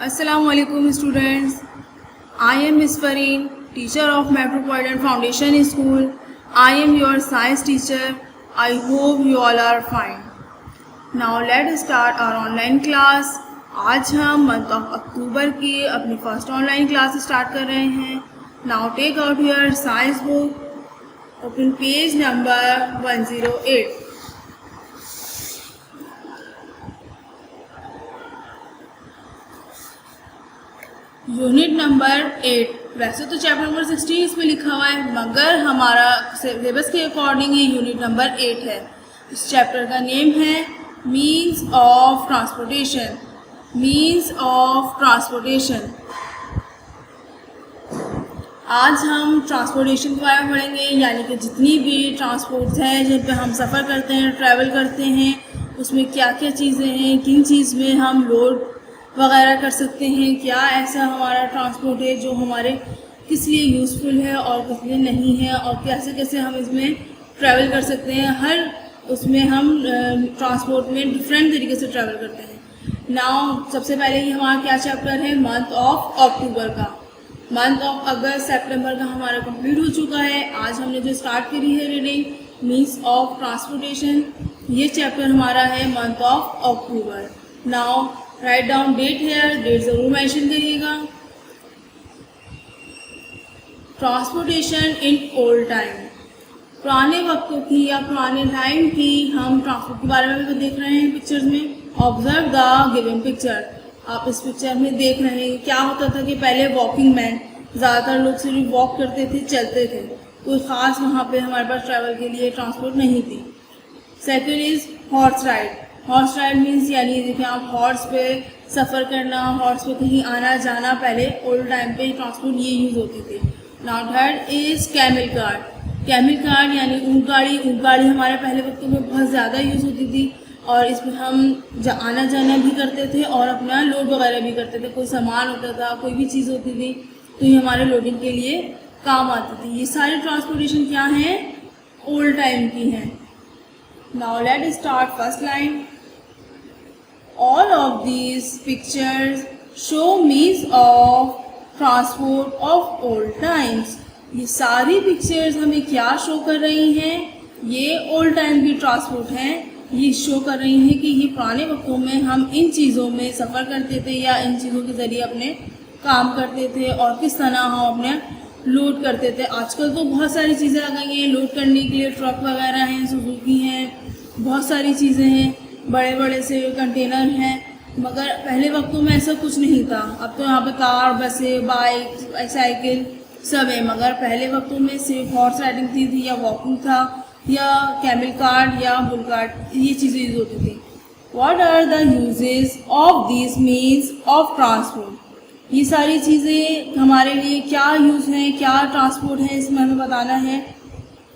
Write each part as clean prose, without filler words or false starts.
Assalamualaikum students. I am Miss Fareen, teacher of Metropolitan Foundation School. I am your science teacher. I hope you all are fine. Now let's start our online class. आज हम month of अक्टूबर की अपनी first online class start कर रहे हैं. Now take out your science book. Open page number 108. Unit number 8. वैसे तो chapter number 16 इसमें लिखा हुआ है, मगर हमारा सिलेबस के अकॉर्डिंग ये यूनिट नंबर 8 है. इस चैप्टर का नेम है means of transportation. Means of transportation. आज हम ट्रांसपोर्टेशन के बारे में पढ़ेंगे, यानी कि जितनी भी ट्रांसपोर्ट्स हैं जिन पे हम सफ़र करते हैं, ट्रैवल करते हैं, उसमें क्या क्या चीज़ें हैं, किन चीज़ में हम लोड वगैरह कर सकते हैं, क्या ऐसा हमारा ट्रांसपोर्ट है जो हमारे किस लिए यूज़फुल है और किस लिए नहीं है, और कैसे कैसे हम इसमें ट्रैवल कर सकते हैं. हर उसमें हम ट्रांसपोर्ट में डिफरेंट तरीके से ट्रैवल करते हैं. नाउ सबसे पहले ही हमारा क्या चैप्टर है, मंथ ऑफ अक्टूबर का. मंथ ऑफ अगस्त सितंबर का हमारा कंप्लीट हो चुका है. आज हमने जो स्टार्ट करी है रीडिंग मीन्स ऑफ ट्रांसपोर्टेशन, ये चैप्टर हमारा है month of October. Now write down date है, डेट ज़रूर मेंशन करिएगा. Transportation in old time. पुराने वक्तों की या पुराने टाइम की हम ट्रांसपोर्ट के बारे में भी देख रहे हैं पिक्चर्स में. Observe the given picture. आप इस पिक्चर में देख रहे हैं क्या होता था कि पहले वॉकिंग मैन, ज़्यादातर लोग सिर्फ वॉक करते थे, चलते थे. कोई ख़ास वहाँ पे हमारे पास ट्रैवल के लिए ट्रांसपोर्ट नहीं थी. Second is horse ride. Horse ride means यानी देखिए आप हॉर्स पे सफ़र करना, हॉर्स पे कहीं आना जाना, पहले ओल्ड टाइम पे ट्रांसपोर्ट ये यूज़ होती थी. Now third is camel car. Camel car यानी ऊँट गाड़ी. ऊँट गाड़ी हमारे पहले वक्तों में बहुत ज़्यादा यूज़ होती थी और इसमें हम आना जाना भी करते थे और अपना लोड वगैरह भी करते थे. कोई सामान होता था, कोई भी चीज़ होती थी तो ये हमारे लोडिंग के लिए काम आती थी. ये सारी ट्रांसपोर्टेशन क्या हैं, ओल्ड टाइम की हैं. Now let's start first line. All of these pictures show means of transport of old times. ये सारी पिक्चर्स हमें क्या शो कर रही हैं, ये ओल्ड टाइम की ट्रांसपोर्ट हैं. ये शो कर रही हैं कि ये पुराने वक्तों में हम इन चीज़ों में सफ़र करते थे या इन चीज़ों के ज़रिए अपने काम करते थे और किस तरह हम अपने लोड करते थे. आजकल तो बहुत सारी चीज़ें आ गई हैं लोड करने के लिए. ट्रक वगैरह हैं, सुजुकी हैं, बहुत सारी चीज़ें हैं, बड़े बड़े से कंटेनर हैं, मगर पहले वक्तों में ऐसा कुछ नहीं था. अब तो यहाँ पे कार, बसें, बाइक, साइकिल सब है, मगर पहले वक्तों में सिर्फ हॉर्स राइडिंग थी या वॉकिंग था या कैमल कार्ट या बुल कार्ट, ये चीज़ें यूज़ होती थी. What are the uses of this means of transport. ये सारी चीज़ें हमारे लिए क्या यूज़ हैं, क्या ट्रांसपोर्ट है, इसमें हमें बताना है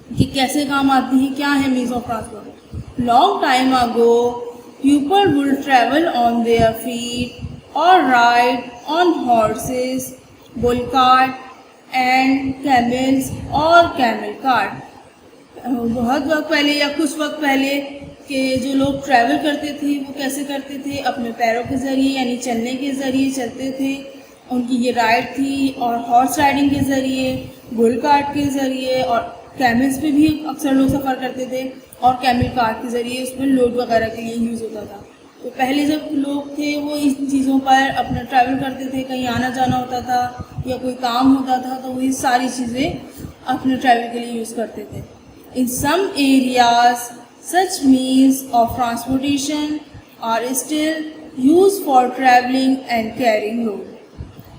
कि कैसे काम आती हैं, क्या है means of transport. Long time ago, people would travel on their feet or ride on horses, bull cart and camels or camel cart. बहुत वक्त पहले या कुछ वक्त पहले के जो लोग ट्रैवल करते थे वो कैसे करते थे, अपने पैरों के ज़रिए यानी चलने के ज़रिए चलते थे. उनकी ये राइड थी. और हॉर्स राइडिंग के ज़रिए, बुल कार्ट के ज़रिए और कैमल्स पे भी अक्सर लोग सफ़र करते थे और कैमल कार के ज़रिए उसमें लोड वगैरह के लिए यूज़ होता था. तो पहले जब लोग थे वो इन चीज़ों पर अपना ट्रैवल करते थे, कहीं आना जाना होता था या कोई काम होता था तो वही सारी चीज़ें अपने ट्रैवल के लिए यूज़ करते थे. In some areas such means of transportation are still use for travelling and carrying load.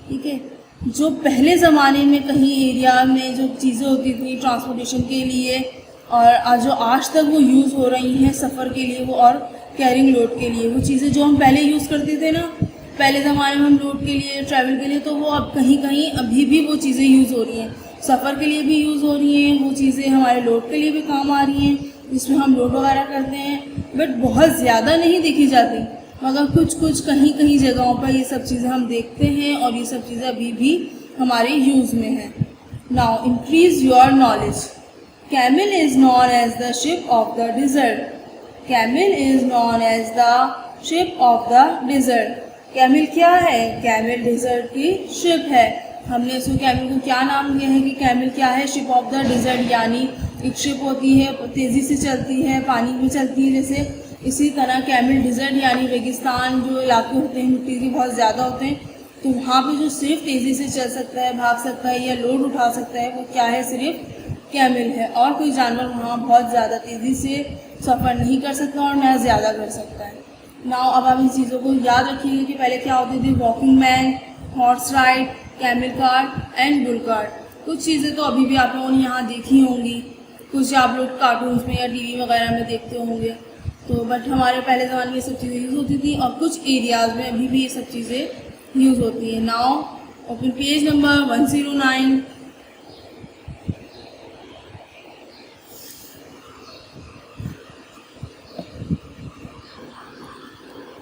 ठीक है, जो पहले ज़माने में कहीं एरिया में जो चीज़ें होती थी ट्रांसपोर्टेशन के लिए और जो आज तक वो यूज़ हो रही हैं सफ़र के लिए वो और कैरिंग लोड के लिए, वो चीज़ें जो हम पहले यूज़ करते थे ना पहले ज़माने में हम लोड के लिए, ट्रैवल के लिए, तो वो अब कहीं कहीं अभी भी वो चीज़ें यूज़ हो रही हैं. सफ़र के लिए भी यूज़ हो रही हैं वो चीज़ें, हमारे लोड के लिए भी काम आ रही हैं जिसमें हम लोड वगैरह करते हैं. बट बहुत ज़्यादा नहीं देखी जाती, मगर कुछ कुछ कहीं कहीं जगहों पर ये सब चीज़ें हम देखते हैं और ये सब चीज़ें अभी भी हमारे यूज़ में हैं. Now increase your knowledge. Camel is known as the ship of the desert. Camel is known as the ship of the desert. Camel क्या है? कैमल डिज़र्ट की शिप है। हमने इसको कैमल को क्या नाम दिया है कि कैमल क्या है? शिप ऑफ द डिज़र्ट, यानी एक शिप होती है, तेज़ी से चलती है, पानी में चलती है जैसे, इसी तरह कैमल डिज़र्ट यानी रेगिस्तान जो इलाके होते हैं मिट्टी के बहुत ज़्यादा होते हैं, तो वहाँ पे जो सिर्फ तेज़ी से चल सकता है, भाग सकता है या लोड उठा सकता है, वो क्या है? सिर्फ कैमल है। और कोई जानवर वहाँ बहुत ज़्यादा तेज़ी से सफ़र नहीं कर सकता और ना ज़्यादा कर सकता है। नाउ अब आप इन चीज़ों को याद रखिएगा कि पहले क्या होती थी? Walking man, horse ride, camel cart and bull cart. कुछ चीज़ें तो अभी भी आप लोगों ने यहाँ देखी होंगी, कुछ आप लोग कार्टून्स में या टीवी वगैरह में देखते होंगे, तो बट हमारे पहले ज़माने में ये सब चीज़ें यूज़ होती थी और कुछ एरियाज़ में अभी भी ये सब चीज़ें यूज़ होती हैं। Now open page number 109।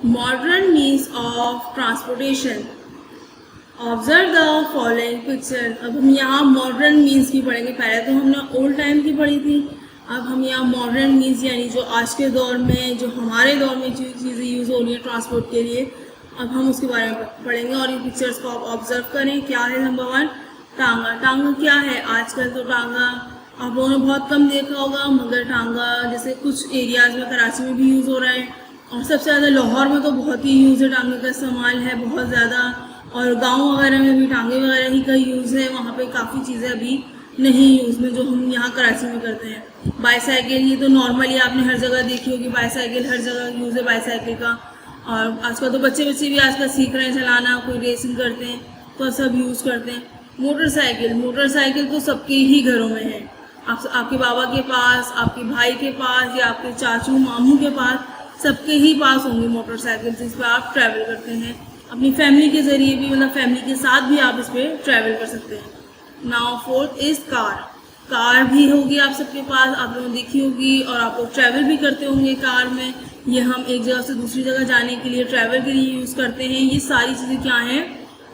Modern means of transportation. Observe the following picture. अब हम यहाँ मॉडर्न मीन्स की पढ़ेंगे। पहले तो हमने ओल्ड टाइम की पढ़ी थी, अब हम यहाँ मॉडर्न मीन्स यानी जो आज के दौर में, जो हमारे दौर में जो चीज़ें यूज़ हो रही हैं ट्रांसपोर्ट के लिए, अब हम उसके बारे में पढ़ेंगे। और ये पिक्चर्स को आप ऑब्जर्व करें। क्या है? नंबर 1 टांगा। टांगा क्या है? आजकल तो टांगा आप लोगों ने बहुत कम देखा होगा, मगर टांगा जैसे कुछ एरियाज़ में कराची में भी यूज़ हो रहा है और सबसे ज़्यादा लाहौर में तो बहुत ही यूज़ है, टांगे का इस्तेमाल है बहुत ज़्यादा, और गांव वगैरह में भी टांगे वगैरह ही का यूज़ है। वहाँ पे काफ़ी चीज़ें अभी नहीं यूज़ में जो हम यहाँ कराची में करते हैं। बाईसाइकिल, ये तो नॉर्मली आपने हर जगह देखी होगी, बाईसाइकिल हर जगह यूज़ है बाईसाइकिल का। और आजकल तो बच्चे भी आजकल सीख रहे हैं चलाना, कोई रेसिंग करते हैं तो सब यूज़ करते हैं। मोटरसाइकिल, मोटरसाइकिल तो सबके ही घरों में है। आपके बाबा के पास, आपके भाई के पास या आपके चाचू मामू के पास, सबके ही पास होंगी मोटरसाइकिल जिस पर आप ट्रैवल करते हैं। अपनी फैमिली के ज़रिए भी, मतलब फैमिली के साथ भी आप इस पर ट्रैवल कर सकते हैं। Now 4th is car. Car भी होगी आप सबके पास, आप लोगों ने देखी होगी और आप लोग ट्रैवल भी करते होंगे कार में। ये हम एक जगह से दूसरी जगह जाने के लिए, ट्रैवल के लिए यूज़ करते हैं। ये सारी चीज़ें क्या हैं?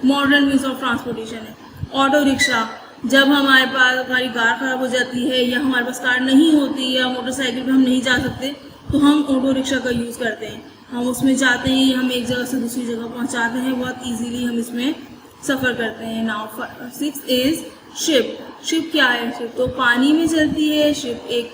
मॉडर्न मीन्स ऑफ ट्रांसपोर्टेशन है। ऑटो रिक्शा, जब हमारे पास हमारी कार ख़राब हो जाती है या हमारे पास कार नहीं होती या मोटरसाइकिल पर हम नहीं जा सकते तो हम ऑटो रिक्शा का यूज़ करते हैं। हम उसमें जाते हैं, हम एक जगह से दूसरी जगह पहुंचाते हैं, बहुत इजीली हम इसमें सफ़र करते हैं। Now 6 is ship. शिप क्या है? शिप तो पानी में चलती है। शिप एक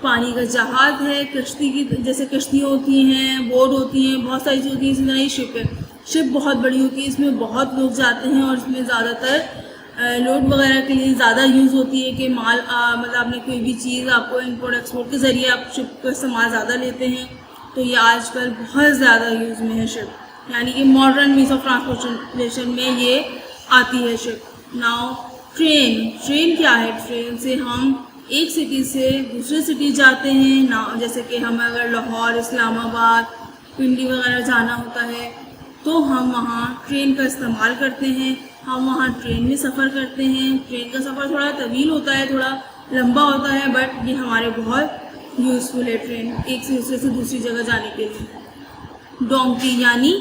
पानी का जहाज़ है, कश्ती की जैसे कश्ती होती हैं, बोट होती हैं, बहुत सारी चीज़ होती हैं, इसी तरह ही शिप है। शिप बहुत बड़ी होती है, इसमें बहुत लोग जाते हैं और इसमें ज़्यादातर लोड वगैरह के लिए ज़्यादा यूज़ होती है कि माल मतलब आपने कोई भी चीज़ आपको इम्पोर्ट एक्सपोर्ट के ज़रिए आप शिप का इस्तेमाल ज़्यादा लेते हैं, तो ये आजकल बहुत ज़्यादा यूज़ में है शिप, यानी कि मॉडर्न मीन्स ऑफ ट्रांसपोर्टेशन में ये आती है शिप। Now train. ट्रेन क्या है? ट्रेन से हम एक सिटी से दूसरे सिटी जाते हैं ना, जैसे कि हमें अगर लाहौर, इस्लामाबाद, पिंडी वगैरह जाना होता है तो हम वहाँ ट्रेन का इस्तेमाल करते हैं, हम वहाँ ट्रेन में सफ़र करते हैं। ट्रेन का सफ़र थोड़ा तवील होता है, थोड़ा लंबा होता है, बट ये हमारे बहुत यूज़फुल है ट्रेन एक से दूसरे से दूसरी जगह जाने के लिए। डोंकी यानी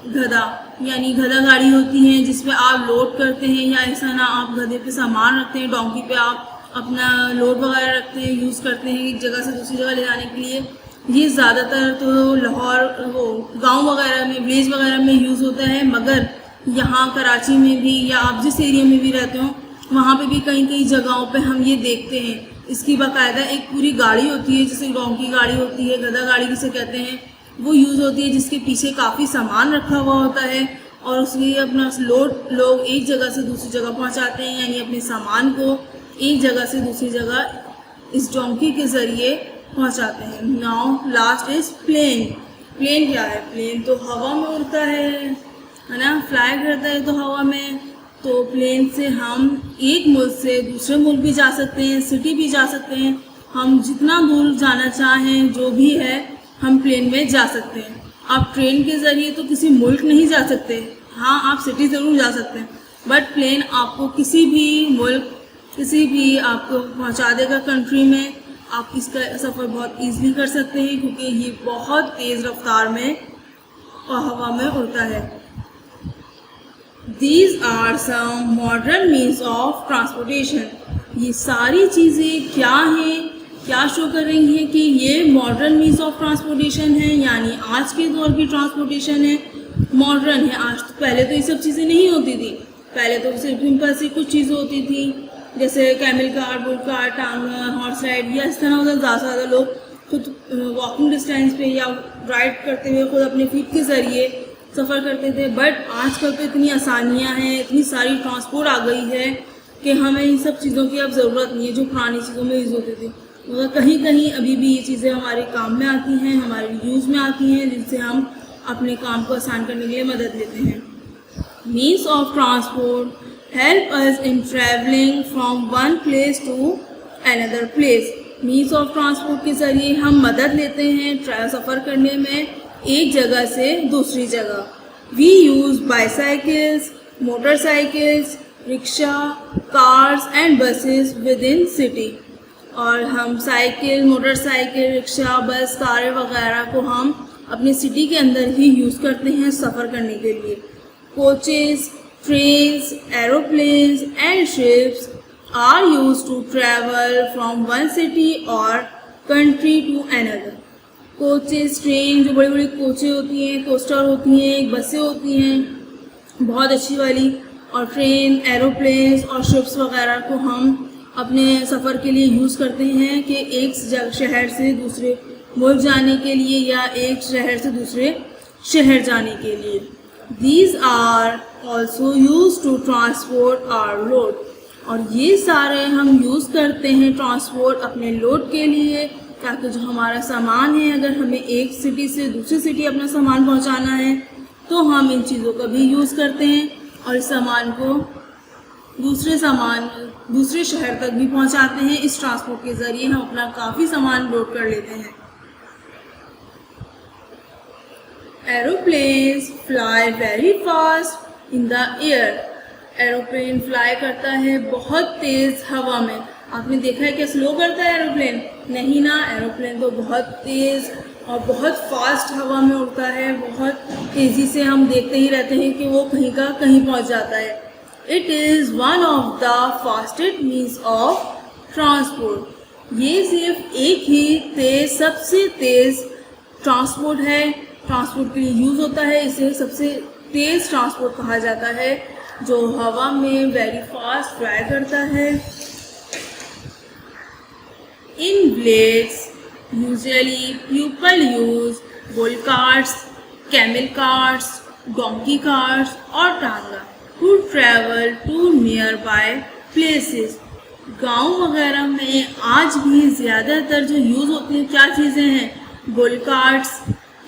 गधा, यानी गधा गाड़ी होती है जिसमें आप लोड करते हैं, या ऐसा ना आप गधे पे सामान रखते हैं, डोंकी पे आप अपना लोड वगैरह रखते हैं, यूज़ करते हैं एक जगह से दूसरी जगह ले जाने के लिए। ये ज़्यादातर तो लाहौर वो गांव वगैरह में, विलेज वगैरह में यूज़ होता है, मगर यहाँ कराची में भी या आप जिस एरिया में भी रहते हो वहाँ पे भी कई कई जगहों पे हम ये देखते हैं। इसकी बाकायदा एक पूरी गाड़ी होती है, जैसे डोंकी गाड़ी होती है, गधा गाड़ी जिसे कहते हैं, वो यूज़ होती है, जिसके पीछे काफ़ी सामान रखा हुआ होता है और उसके अपना लोड लोग एक जगह से दूसरी जगह पहुँचाते हैं, यानी अपने सामान को एक जगह से दूसरी जगह इस डोंकी के ज़रिए पहुँचाते हैं। Now last is plane. Plane क्या है? प्लेन तो हवा में उड़ता है ना, फ्लाई करता है तो हवा में। तो प्लेन से हम एक मुल्क से दूसरे मुल्क भी जा सकते हैं, सिटी भी जा सकते हैं, हम जितना दूर जाना चाहें जो भी है हम प्लेन में जा सकते हैं। आप ट्रेन के ज़रिए तो किसी मुल्क नहीं जा सकते, हाँ आप सिटी ज़रूर जा सकते हैं, बट प्लेन आपको किसी भी मुल्क, किसी भी आपको पहुंचा देगा कंट्री में। आप इसका सफ़र बहुत ईज़िली कर सकते हैं क्योंकि ये बहुत तेज़ रफ्तार में और हवा में उड़ता है। These are some modern means of transportation. ये सारी चीज़ें क्या हैं, क्या शो कर रही हैं कि ये मॉडर्न मीन्स ऑफ ट्रांसपोर्टेशन है, यानी आज के दौर की ट्रांसपोर्टेशन है। मॉडर्न है आज। तो पहले तो ये सब चीज़ें नहीं होती थी, पहले तो सिर्फ सिंपल सी कुछ चीज़ें होती थी, जैसे कैमल कार, बुल कार, टांगा, हॉर्स राइड, या इस तरह होता। ज़्यादा से ज़्यादा लोग खुद वॉकिंग डिस्टेंस पे या राइड करते हुए खुद अपने फीट के ज़रिए सफ़र करते थे। बट आजकल तो इतनी आसानियाँ हैं, इतनी सारी ट्रांसपोर्ट आ गई है कि हमें इन सब चीज़ों की अब ज़रूरत नहीं है जो पुरानी चीज़ों में यूज़ होती थी। मगर कहीं कहीं अभी भी ये चीज़ें हमारे काम में आती हैं, हमारे यूज़ में आती हैं, जिनसे हम अपने काम को आसान करने के लिए मदद लेते हैं। Means of transport help us in travelling from one place to another place. Means of transport के ज़रिए हम मदद लेते हैं सफ़र करने में एक जगह से दूसरी जगह। We use bicycles, motorcycles, rickshaw, cars and buses within city. और हम साइकिल, मोटरसाइकिल, रिक्शा, बस, कारें वगैरह को हम अपने सिटी के अंदर ही यूज़ करते हैं सफ़र करने के लिए। Coaches, trains, aeroplanes and ships are used to travel from one city और country to another. Coaches, train, जो बड़ी बड़ी कोचें होती हैं, कोस्टर होती हैं, बसें होती हैं बहुत अच्छी वाली, और ट्रेन, एरोप्लेन्स और शिप्स वगैरह को हम अपने सफ़र के लिए यूज़ करते हैं कि एक शहर से दूसरे मुल्क जाने के लिए या एक शहर से दूसरे शहर जाने के लिए। These are also used to transport our load। और ये सारे हम यूज़ करते हैं ट्रांसपोर्ट अपने लोड के लिए, ताकि जो हमारा सामान है, अगर हमें एक सिटी से दूसरी सिटी अपना सामान पहुंचाना है तो हम इन चीज़ों का भी यूज़ करते हैं और इस सामान को दूसरे शहर तक भी पहुंचाते हैं। इस ट्रांसपोर्ट के ज़रिए हम अपना काफ़ी सामान लोड कर लेते हैं। Aeroplanes fly very fast in the air. Aeroplane fly करता है बहुत तेज़ हवा में। आपने देखा है क्या स्लो करता है एरोप्लेन? नहीं ना, एरोप्लेन तो बहुत तेज़ और बहुत फास्ट हवा में उड़ता है। बहुत तेज़ी से हम देखते ही रहते हैं कि वो कहीं का कहीं पहुंच जाता है। It is one of the fastest means of transport. ये सिर्फ एक ही सबसे तेज़ ट्रांसपोर्ट है, ट्रांसपोर्ट के लिए यूज़ होता है। इसे सबसे तेज़ ट्रांसपोर्ट कहा जाता है, जो हवा में वेरी फास्ट फ्लाई करता है। In village usually people use bull carts, camel carts, donkey carts और tonga to travel to nearby places. गाँव वगैरह में आज भी ज़्यादातर जो यूज़ होती हैं क्या चीज़ें हैं? Bull carts,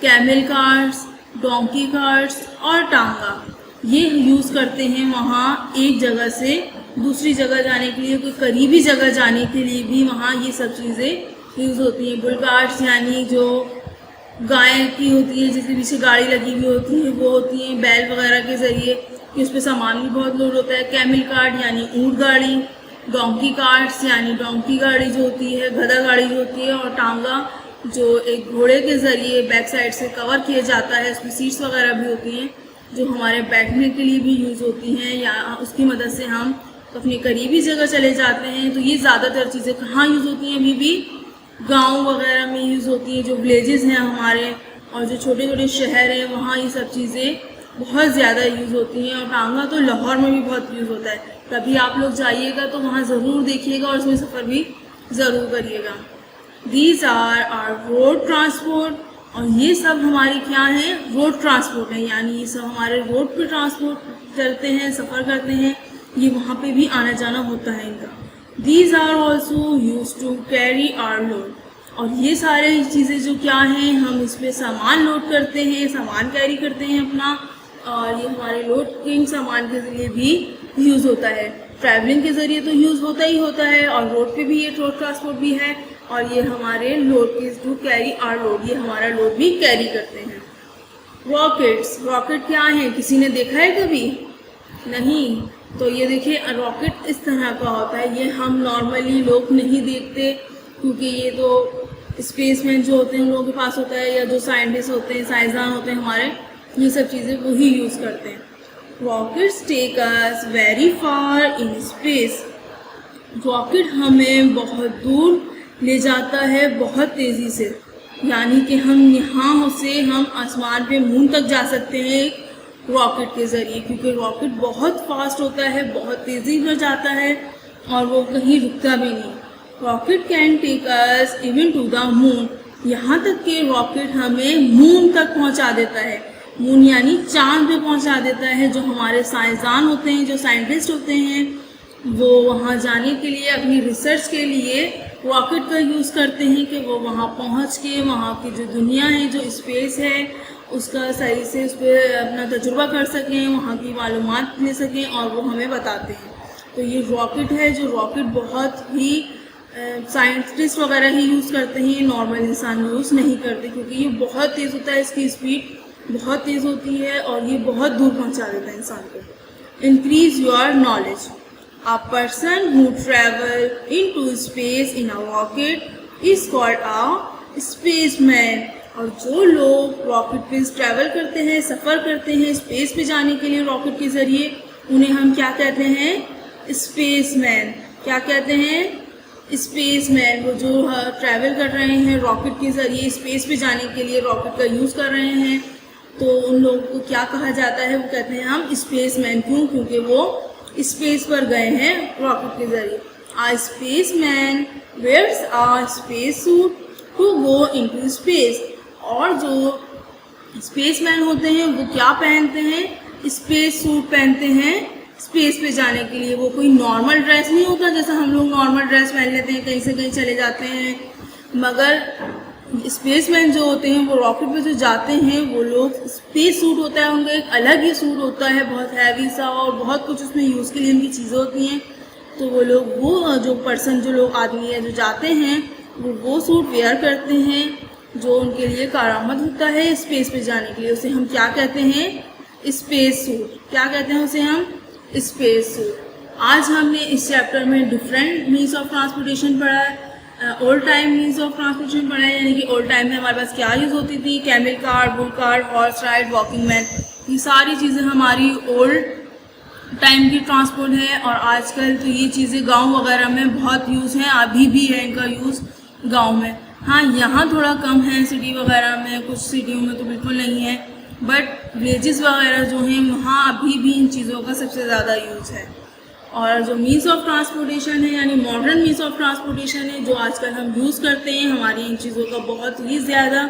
camel carts, donkey carts और टांगा, ये यूज़ करते हैं वहाँ एक जगह से दूसरी जगह जाने के लिए, कोई करीबी जगह जाने के लिए भी वहाँ ये सब चीज़ें यूज़ होती हैं। बुल कार्ट्स यानी जो गाय की होती है, जिसके पीछे गाड़ी लगी हुई होती है, वो होती हैं बैल वगैरह के ज़रिए, कि उस पर सामान भी बहुत लोड होता है। कैमल कार्ट यानी ऊँट गाड़ी, डोंकी कार्ट्स यानी डोंकी गाड़ी जो होती है, गधा गाड़ी जो होती है, और टांगा जो एक घोड़े के ज़रिए बैक साइड से कवर किया जाता है, उसमें सीट्स वगैरह भी होती हैं जो हमारे बैठने के लिए भी यूज़ होती हैं, या उसकी मदद से हम अपनी करीबी जगह चले जाते हैं। तो ये ज़्यादातर चीज़ें कहाँ यूज़ होती हैं? अभी भी गांव वगैरह में यूज़ होती हैं, जो विलेजेस हैं हमारे, और जो छोटे छोटे शहर हैं वहाँ ये सब चीज़ें बहुत ज़्यादा यूज़ होती हैं। और टांगा तो लाहौर में भी बहुत यूज़ होता है। कभी आप लोग जाइएगा तो वहाँ ज़रूर देखिएगा और उसमें सफ़र भी ज़रूर करिएगा। These are our road transport. और ये सब हमारी क्या है? रोड ट्रांसपोर्ट है, यानी ये सब हमारे रोड पे ट्रांसपोर्ट चलते हैं, सफ़र करते हैं, ये वहाँ पे भी आना जाना होता है इनका। These are also used to carry our load। और ये सारे चीज़ें जो क्या हैं, हम इस पर सामान लोड करते हैं, सामान कैरी करते हैं अपना, और ये हमारे लोडिंग सामान के लिए भी यूज़ होता है। ट्रैवलिंग के ज़रिए तो यूज़ होता ही होता है, और रोड पे भी ये रोड ट्रांसपोर्ट भी है, और ये हमारे लोड के टू कैरी आर लोड, ये हमारा लोड भी कैरी करते हैं। रॉकेट्स, रॉकेट क्या है? किसी ने देखा है कभी? नहीं। तो ये देखिए, रॉकेट इस तरह का होता है। ये हम नॉर्मली लोग नहीं देखते, क्योंकि ये तो स्पेसमैन जो होते हैं उन लोगों के पास होता है, या जो साइंटिस्ट होते हैं, साइंसदान होते हैं हमारे, ये सब चीज़ें वही यूज़ करते हैं। Rockets take us very far in space. Rocket हमें बहुत दूर ले जाता है बहुत तेज़ी से, यानी कि हम यहाँ से हम आसमान पे मून तक जा सकते हैं एक रॉकेट के ज़रिए, क्योंकि रॉकेट बहुत फास्ट होता है, बहुत तेज़ी में जाता है और वो कहीं रुकता भी नहीं। Rocket can take us even to the moon, यहाँ तक कि रॉकेट हमें मून तक पहुँचा देता है। मून यानी चांद पे पहुँचा देता है। जो हमारे साइंसदान होते हैं, जो साइंटिस्ट होते हैं, वो वहाँ जाने के लिए, अपनी रिसर्च के लिए रॉकेट का यूज़ करते हैं कि वो वहाँ पहुँच के वहाँ की जो दुनिया है, जो स्पेस है, उसका सही से उस पर अपना तजुर्बा कर सकें, वहाँ की मालूमात ले सकें और वो हमें बताते हैं। तो ये रॉकेट है, जो रॉकेट बहुत ही साइंटिस्ट वगैरह ही यूज़ करते हैं, नॉर्मल इंसान यूज़ नहीं करते, क्योंकि ये बहुत तेज़ होता है, इसकी स्पीड बहुत तेज़ होती है और ये बहुत दूर पहुँचा देता है इंसान को। Increase your knowledge, a person who travel into space in a rocket is called a spaceman। और जो लोग रॉकेट पे ट्रैवल करते हैं, सफ़र करते हैं स्पेस पे जाने के लिए रॉकेट के ज़रिए, उन्हें हम क्या कहते हैं? स्पेसमैन। क्या कहते हैं? स्पेसमैन। वो जो ट्रैवल कर रहे हैं रॉकेट के ज़रिए, स्पेस पे जाने के लिए रॉकेट का यूज़ कर रहे हैं, तो उन लोगों को क्या कहा जाता है? वो कहते हैं हम स्पेसमैन। क्यों? क्योंकि वो स्पेस पर गए हैं रॉकेट के ज़रिए। A spaceman wears a space suit to go into space. और जो स्पेसमैन होते हैं वो क्या पहनते हैं? स्पेस सूट पहनते हैं स्पेस पे जाने के लिए। वो कोई नॉर्मल ड्रेस नहीं होता, जैसा हम लोग नॉर्मल ड्रेस पहन लेते हैं, कहीं से कहीं चले जाते हैं, मगर स्पेसमैन जो होते हैं वो रॉकेट पे जो जाते हैं वो लोग स्पेस सूट होता है उनका, एक अलग ही सूट होता है, बहुत हैवी सा, और बहुत कुछ उसमें यूज़ के लिए उनकी चीज़ें होती हैं। तो वो लोग, वो जो पर्सन, जो लोग आदमी है जो जाते हैं, वो सूट वेयर करते हैं जो उनके लिए कारआमद होता है स्पेस पे जाने के लिए। उसे हम क्या कहते हैं? Space suit. क्या कहते हैं उसे हम? Space suit. आज हमने इस चैप्टर में डिफरेंट मीन्स ऑफ ट्रांसपोर्टेशन पढ़ा है, old time means of transportation पढ़ा है, यानी कि ओल्ड टाइम में हमारे पास क्या यूज़ होती थी? Camel car, bull car, horse ride, walking man. ये सारी चीज़ें हमारी ओल्ड टाइम की ट्रांसपोर्ट है। और आजकल तो ये चीज़ें गांव वगैरह में बहुत यूज़ हैं, अभी भी है इनका यूज़ गांव में। हाँ, यहाँ थोड़ा कम है, सिटी वगैरह में, कुछ सिटियों में तो बिल्कुल नहीं है, बट विलेजेस वगैरह जो हैं वहाँ अभी भी इन चीज़ों का सबसे ज़्यादा यूज़ है। और जो मीन्स ऑफ ट्रांसपोर्टेशन है, यानी मॉडर्न मीन्स ऑफ ट्रांसपोर्टेशन है, जो आजकल हम यूज़ करते हैं, हमारी इन चीज़ों का बहुत ही ज़्यादा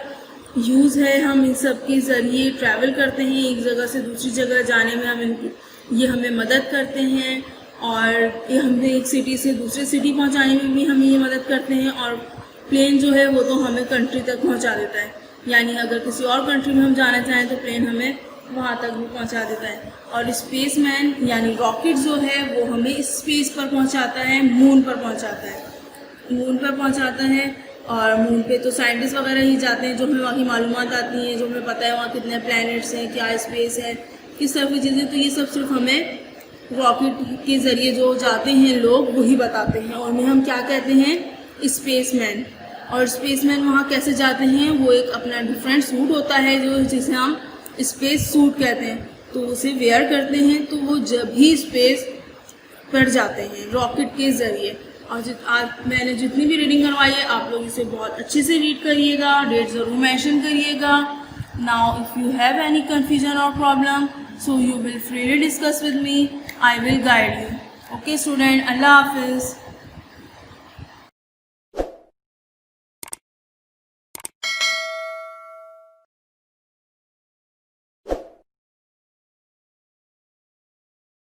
यूज़ है। हम इन सब के ज़रिए ट्रैवल करते हैं, एक जगह से दूसरी जगह जाने में ये हमें मदद करते हैं, और ये हमें एक सिटी से दूसरी सिटी पहुंचाने में भी हमें ये मदद करते हैं। और प्लेन जो है वो तो हमें कंट्री तक पहुंचा देता है, यानी अगर किसी और कंट्री में हम जाना चाहें तो प्लेन हमें वहाँ तक भी पहुँचा देता है। और स्पेसमैन यानी रॉकेट जो है वो हमें स्पेस पर पहुँचाता है, मून पर पहुँचाता है, मून पर पहुँचाता है। और मून पे तो साइंटिस्ट वगैरह ही जाते हैं, जो हमें वहाँ की मालूमात आती हैं, जो हमें पता है वहाँ कितने प्लैनेट्स हैं, क्या स्पेस है, किस तरह की चीज़ें, तो ये सब सिर्फ हमें रॉकेट के ज़रिए जो जाते हैं लोग वही बताते हैं। और उन्हें हम क्या कहते हैं? स्पेसमैन। और स्पेसमैन वहाँ कैसे जाते हैं? वो एक अपना डिफरेंट सूट होता है जो जिसे हम स्पेस सूट कहते हैं, तो उसे वेयर करते हैं, तो वो जब भी स्पेस पर जाते हैं रॉकेट के ज़रिए। और आज मैंने जितनी भी रीडिंग करवाई है आप लोग इसे बहुत अच्छे से रीड करिएगा, डेट ज़रूर मेंशन करिएगा। Now if you have any confusion और problem, so you will freely discuss with me, I will guide you. Okay student, Allah Hafiz.